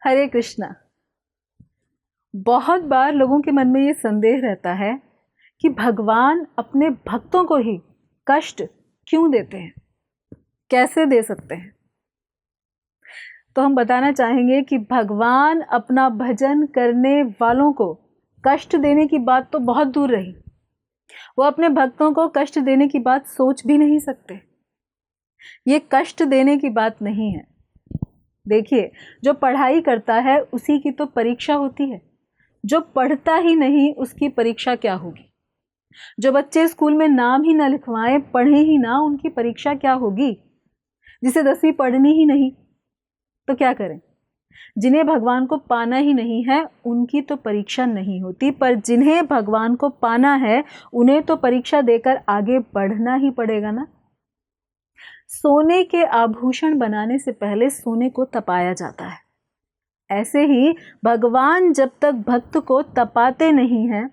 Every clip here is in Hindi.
हरे कृष्णा। बहुत बार लोगों के मन में ये संदेह रहता है कि भगवान अपने भक्तों को ही कष्ट क्यों देते हैं, कैसे दे सकते हैं। तो हम बताना चाहेंगे कि भगवान अपना भजन करने वालों को कष्ट देने की बात तो बहुत दूर रही, वो अपने भक्तों को कष्ट देने की बात सोच भी नहीं सकते। ये कष्ट देने की बात नहीं है। देखिए, जो पढ़ाई करता है उसी की तो परीक्षा होती है, जो पढ़ता ही नहीं उसकी परीक्षा क्या होगी। जो बच्चे स्कूल में नाम ही ना लिखवाएं, पढ़े ही ना, उनकी परीक्षा क्या होगी। जिसे 10वीं पढ़नी ही नहीं तो क्या करें। जिन्हें भगवान को पाना ही नहीं है उनकी तो परीक्षा नहीं होती, पर जिन्हें भगवान को पाना है उन्हें तो परीक्षा देकर आगे बढ़ना ही पड़ेगा ना। सोने के आभूषण बनाने से पहले सोने को तपाया जाता है। ऐसे ही भगवान जब तक भक्त को तपाते नहीं हैं,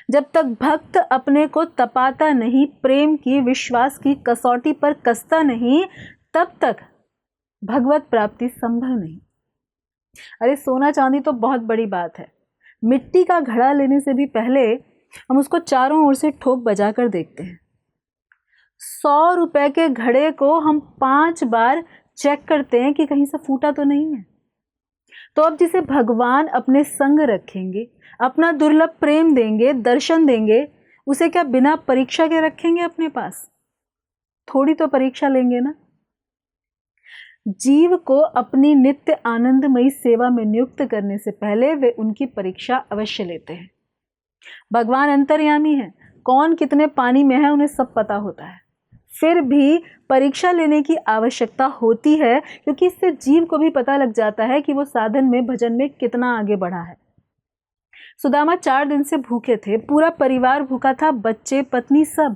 जब तक भक्त अपने को तपाता नहीं, प्रेम की विश्वास की कसौटी पर कसता नहीं, तब तक भगवत प्राप्ति संभव नहीं। अरे सोना चांदी तो बहुत बड़ी बात है, मिट्टी का घड़ा लेने से भी पहले हम उसको चारों ओर से ठोक बजा कर देखते हैं। 100 रुपए के घड़े को हम 5 बार चेक करते हैं कि कहीं से फूटा तो नहीं है। तो अब जिसे भगवान अपने संग रखेंगे, अपना दुर्लभ प्रेम देंगे, दर्शन देंगे, उसे क्या बिना परीक्षा के रखेंगे अपने पास? थोड़ी तो परीक्षा लेंगे ना। जीव को अपनी नित्य आनंदमयी सेवा में नियुक्त करने से पहले वे उनकी परीक्षा अवश्य लेते हैं। भगवान अंतर्यामी है, कौन कितने पानी में है उन्हें सब पता होता है, फिर भी परीक्षा लेने की आवश्यकता होती है, क्योंकि इससे जीव को भी पता लग जाता है कि वो साधन में, भजन में कितना आगे बढ़ा है। सुदामा 4 दिन से भूखे थे, पूरा परिवार भूखा था, बच्चे, पत्नी, सब।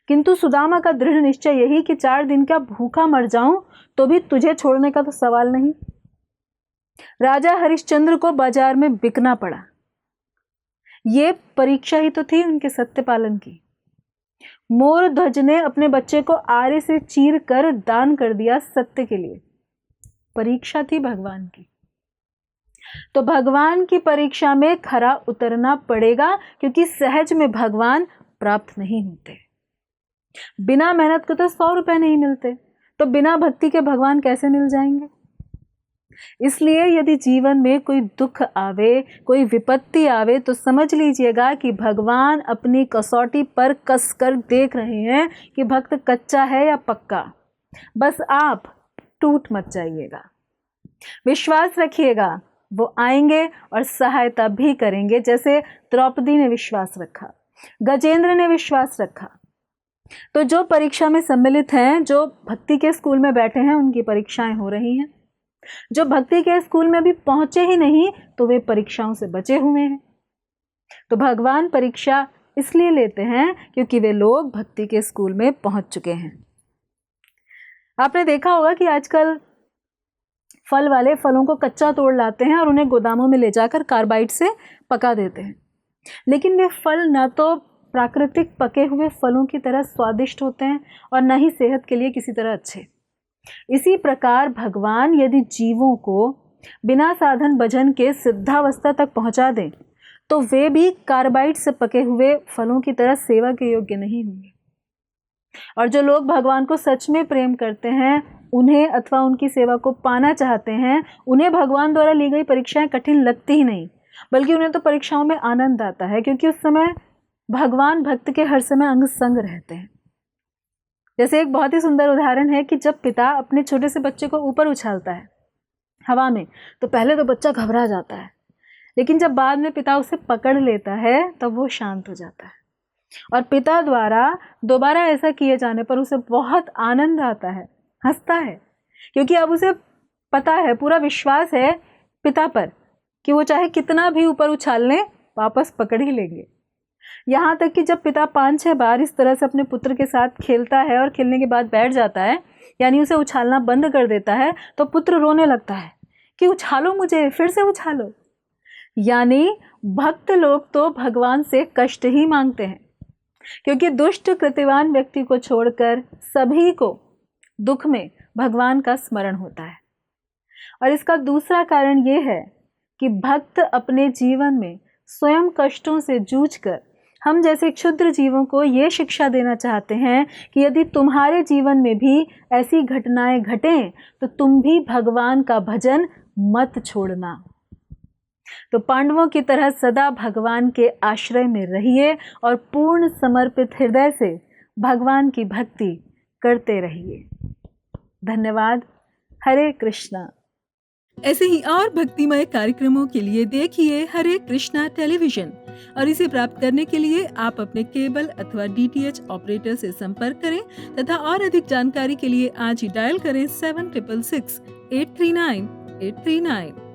किंतु सुदामा का दृढ़ निश्चय यही कि 4 दिन का भूखा मर जाऊं तो भी तुझे छोड़ने का तो सवाल नहीं। राजा हरिश्चंद्र को बाजार में बिकना पड़ा, ये परीक्षा ही तो थी उनके सत्य पालन की। मोर ध्वज ने अपने बच्चे को आरे से चीर कर दान कर दिया सत्य के लिए, परीक्षा थी भगवान की। तो भगवान की परीक्षा में खरा उतरना पड़ेगा, क्योंकि सहज में भगवान प्राप्त नहीं होते। बिना मेहनत के तो 100 रुपए नहीं मिलते, तो बिना भक्ति के भगवान कैसे मिल जाएंगे। इसलिए यदि जीवन में कोई दुख आवे, कोई विपत्ति आवे, तो समझ लीजिएगा कि भगवान अपनी कसौटी पर कसकर देख रहे हैं कि भक्त कच्चा है या पक्का। बस आप टूट मत जाइएगा, विश्वास रखिएगा, वो आएंगे और सहायता भी करेंगे। जैसे द्रौपदी ने विश्वास रखा, गजेंद्र ने विश्वास रखा। तो जो परीक्षा में सम्मिलित हैं, जो भक्ति के स्कूल में बैठे हैं, उनकी परीक्षाएं हो रही हैं। जो भक्ति के स्कूल में भी पहुंचे ही नहीं तो वे परीक्षाओं से बचे हुए हैं। तो भगवान परीक्षा इसलिए लेते हैं क्योंकि वे लोग भक्ति के स्कूल में पहुंच चुके हैं। आपने देखा होगा कि आजकल फल वाले फलों को कच्चा तोड़ लाते हैं और उन्हें गोदामों में ले जाकर कार्बाइड से पका देते हैं, लेकिन वे फल न तो प्राकृतिक पके हुए फलों की तरह स्वादिष्ट होते हैं और न ही सेहत के लिए किसी तरह अच्छे। इसी प्रकार भगवान यदि जीवों को बिना साधन भजन के सिद्धावस्था तक पहुंचा दें तो वे भी कार्बाइड से पके हुए फलों की तरह सेवा के योग्य नहीं होंगे। और जो लोग भगवान को सच में प्रेम करते हैं, उन्हें अथवा उनकी सेवा को पाना चाहते हैं, उन्हें भगवान द्वारा ली गई परीक्षाएं कठिन लगती ही नहीं, बल्कि उन्हें तो परीक्षाओं में आनंद आता है, क्योंकि उस समय भगवान भक्त के हर समय अंग संग रहते हैं। जैसे एक बहुत ही सुंदर उदाहरण है कि जब पिता अपने छोटे से बच्चे को ऊपर उछालता है हवा में, तो पहले तो बच्चा घबरा जाता है, लेकिन जब बाद में पिता उसे पकड़ लेता है तब वो शांत हो जाता है। और पिता द्वारा दोबारा ऐसा किए जाने पर उसे बहुत आनंद आता है, हंसता है, क्योंकि अब उसे पता है, पूरा विश्वास है पिता पर कि वो चाहे कितना भी ऊपर उछाल लें वापस पकड़ ही लेंगे। यहाँ तक कि जब पिता 5-6 बार इस तरह से अपने पुत्र के साथ खेलता है और खेलने के बाद बैठ जाता है, यानी उसे उछालना बंद कर देता है, तो पुत्र रोने लगता है कि उछालो मुझे, फिर से उछालो। यानी भक्त लोग तो भगवान से कष्ट ही मांगते हैं, क्योंकि दुष्ट कृतिवान व्यक्ति को छोड़कर सभी को दुख में भगवान का स्मरण होता है। और इसका दूसरा कारण ये है कि भक्त अपने जीवन में स्वयं कष्टों से जूझकर हम जैसे क्षुद्र जीवों को ये शिक्षा देना चाहते हैं कि यदि तुम्हारे जीवन में भी ऐसी घटनाएं घटें तो तुम भी भगवान का भजन मत छोड़ना। तो पांडवों की तरह सदा भगवान के आश्रय में रहिए और पूर्ण समर्पित हृदय से भगवान की भक्ति करते रहिए। धन्यवाद। हरे कृष्णा। ऐसे ही और भक्तिमय कार्यक्रमों के लिए देखिए हरे कृष्णा टेलीविजन और इसे प्राप्त करने के लिए आप अपने केबल अथवा DTH ऑपरेटर से संपर्क करें तथा और अधिक जानकारी के लिए आज ही डायल करें 7666 839 839।